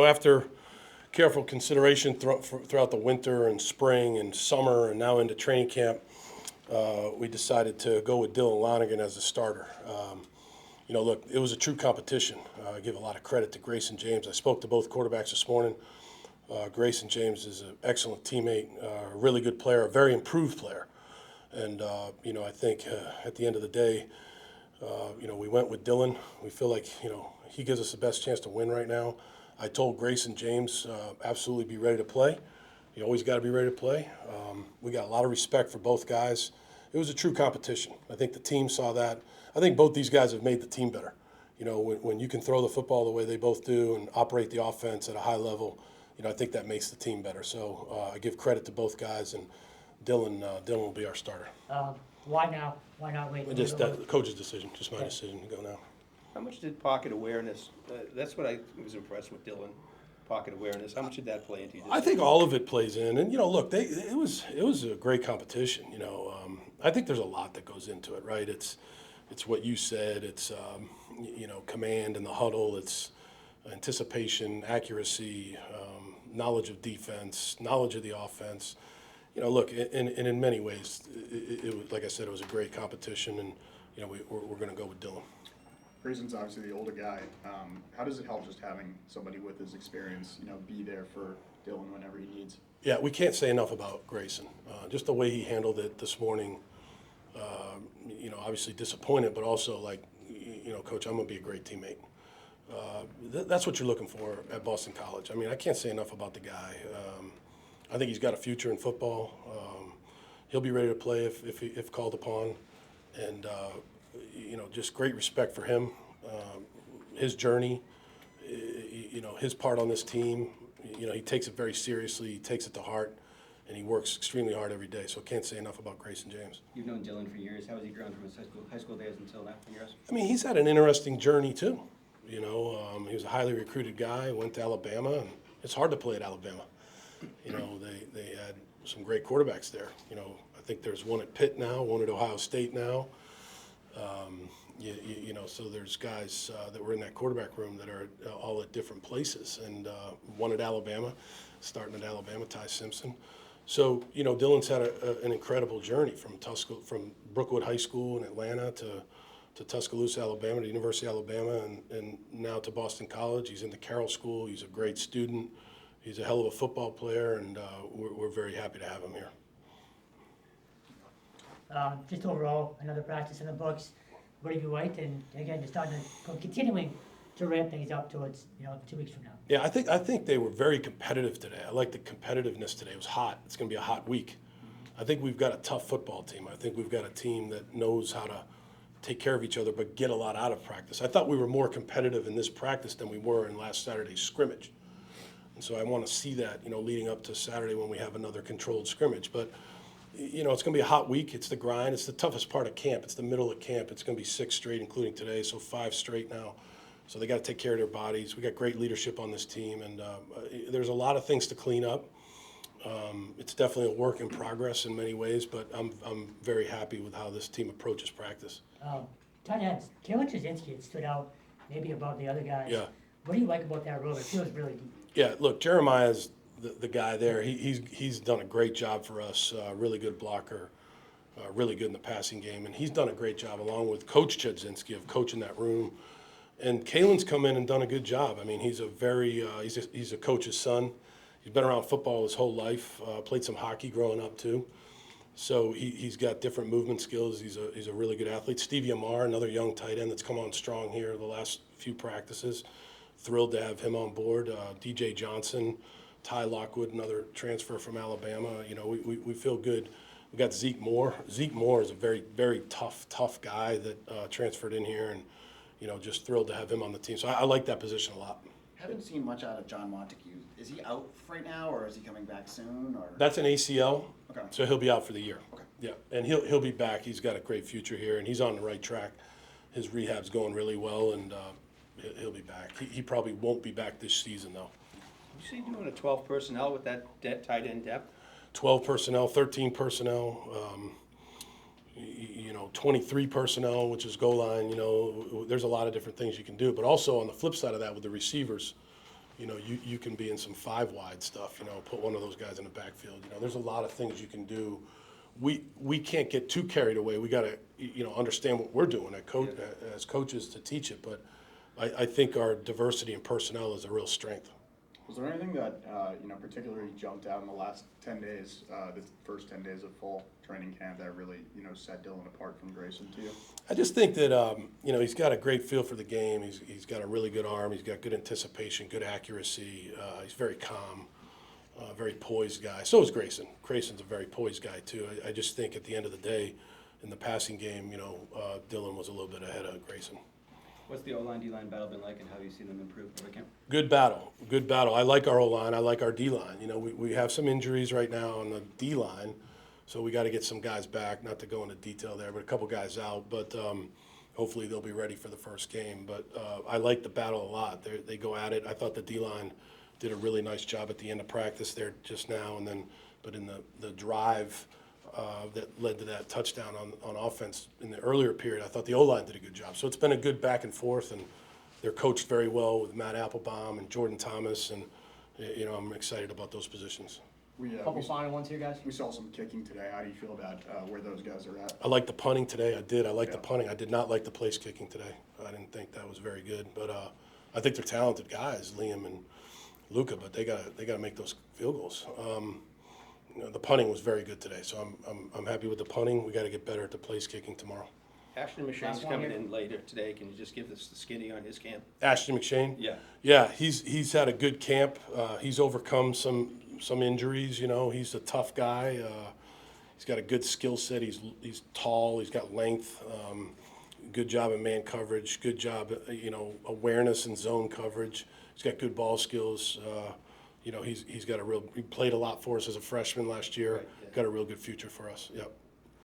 After careful consideration throughout the winter and spring and summer and now into training camp, we decided to go with Dylan Lonigan as a starter. Look, it was a true competition. I give a lot of credit to Grayson James. I spoke to both quarterbacks this morning. Grayson James is an excellent teammate, a really good player, a very improved player. And, I think at the end of the day, we went with Dylan. We feel like, he gives us the best chance to win right now. I told Grayson James, absolutely be ready to play. You always got to be ready to play. We got a lot of respect for both guys. It was a true competition. I think the team saw that. I think both these guys have made the team better. When you can throw the football the way they both do and operate the offense at a high level, I think that makes the team better. So I give credit to both guys, and Dylan will be our starter. Why now? Why not wait? Just the coach's decision, just my decision to go now. How much did pocket awareness, that's what I was impressed with Dylan, pocket awareness, how much did that play into your decision? I think all of it plays in, and look, it was a great competition. I think there's a lot that goes into it, right? It's what you said. It's command in the huddle. It's anticipation, accuracy, knowledge of defense, knowledge of the offense. Look, and in many ways, it was, like I said, it was a great competition, and we're going to go with Dylan. Grayson's obviously the older guy. How does it help just having somebody with his experience, be there for Dylan whenever he needs? Yeah, we can't say enough about Grayson. Just the way he handled it this morning, obviously disappointed, but also like, Coach, I'm going to be a great teammate. That's what you're looking for at Boston College. I mean, I can't say enough about the guy. I think he's got a future in football. He'll be ready to play if called upon. And, just great respect for him, his journey, his part on this team. He takes it very seriously. He takes it to heart, and he works extremely hard every day. So I can't say enough about Grayson James. You've known Dylan for years. How has he grown from his high school days until now? Years? I mean, he's had an interesting journey, too. He was a highly recruited guy, went to Alabama, and it's hard to play at Alabama. They had some great quarterbacks there. I think there's one at Pitt now, one at Ohio State now. So there's guys that were in that quarterback room that are all at different places, and one at Alabama, starting at Alabama, Ty Simpson. So Dylan's had an incredible journey from Brookwood High School in Atlanta to Tuscaloosa, Alabama, to University of Alabama, and now to Boston College. He's in the Carroll School. He's a great student. He's a hell of a football player, and we're very happy to have him here. Just overall, another practice in the books. What have you liked? And again, just continuing to ramp things up towards 2 weeks from now. Yeah, I think they were very competitive today. I like the competitiveness today. It was hot. It's going to be a hot week. I think we've got a tough football team. I think we've got a team that knows how to take care of each other but get a lot out of practice. I thought we were more competitive in this practice than we were in last Saturday's scrimmage. And so I want to see that, leading up to Saturday when we have another controlled scrimmage. But, it's going to be a hot week. It's the grind. It's the toughest part of camp. It's the middle of camp. It's going to be 6 straight, including today, so 5 straight now. So they got to take care of their bodies. We got great leadership on this team, and there's a lot of things to clean up. It's definitely a work in progress in many ways, but I'm very happy with how this team approaches practice. Tight ends, Kalen Trzynski had stood out maybe above the other guys. Yeah. What do you like about that role? It feels really deep. Yeah, look, Jeremiah's the guy there. He's done a great job for us, really good blocker, really good in the passing game, and he's done a great job along with Coach Trzynski of coaching that room. And Kalen's come in and done a good job. I mean, he's he's a coach's son. He's been around football his whole life, played some hockey growing up too. So he's got different movement skills. He's a really good athlete. Stevie Amar, another young tight end that's come on strong here the last few practices. Thrilled to have him on board. DJ Johnson, Ty Lockwood, another transfer from Alabama. We feel good. We got Zeke Moore. Zeke Moore is a very, very tough guy that transferred in here, and just thrilled to have him on the team. So I like that position a lot. Haven't seen much out of John Montague. Is he out right now, or is he coming back soon? Or That's an ACL, Okay. so he'll be out for the year. Okay. Yeah, and he'll be back. He's got a great future here, and he's on the right track. His rehab's going really well, and he'll be back. He probably won't be back this season, though. You see doing a 12 personnel with that tight end depth? 12 personnel, 13 personnel. 23 personnel, which is goal line, there's a lot of different things you can do. But also on the flip side of that with the receivers, you can be in some 5-wide stuff, put one of those guys in the backfield. There's a lot of things you can do. We can't get too carried away. We got to, understand what we're doing as coaches to teach it. But I think our diversity in personnel is a real strength. Was there anything that, particularly jumped out in the last 10 days, the first 10 days of fall training camp that really, set Dylan apart from Grayson to you? I just think that, he's got a great feel for the game. He's got a really good arm. He's got good anticipation, good accuracy. He's very calm, very poised guy. So is Grayson. Grayson's a very poised guy, too. I just think at the end of the day, in the passing game, Dylan was a little bit ahead of Grayson. What's the O-line, D-line battle been like, and how have you seen them improve over camp? Good battle. I like our O-line. I like our D-line. We have some injuries right now on the D-line, so we got to get some guys back. Not to go into detail there, but a couple guys out. But hopefully they'll be ready for the first game. But I like the battle a lot. They go at it. I thought the D-line did a really nice job at the end of practice there just now, but in the drive that led to that touchdown on offense in the earlier period, I thought the O-line did a good job. So it's been a good back and forth, and they're coached very well with Matt Applebaum and Jordan Thomas, and I'm excited about those positions. Couple final ones here, guys. We saw some kicking today. How do you feel about where those guys are at? I like the punting today. I like the punting. I did not like the place kicking today. I didn't think that was very good, but I think they're talented guys, Liam and Luca, but they gotta make those field goals. The punting was very good today, so I'm happy with the punting. We got to get better at the place kicking tomorrow. Ashton Last McShane's one coming here. in later today. Can you just give us the skinny on his camp? Ashton McShane. Yeah. Yeah, he's had a good camp. He's overcome some injuries. He's a tough guy. He's got a good skill set. He's tall. He's got length. Good job in man coverage. Good job, awareness and zone coverage. He's got good ball skills. He played a lot for us as a freshman last year. Right, yeah. Got a real good future for us. Yep.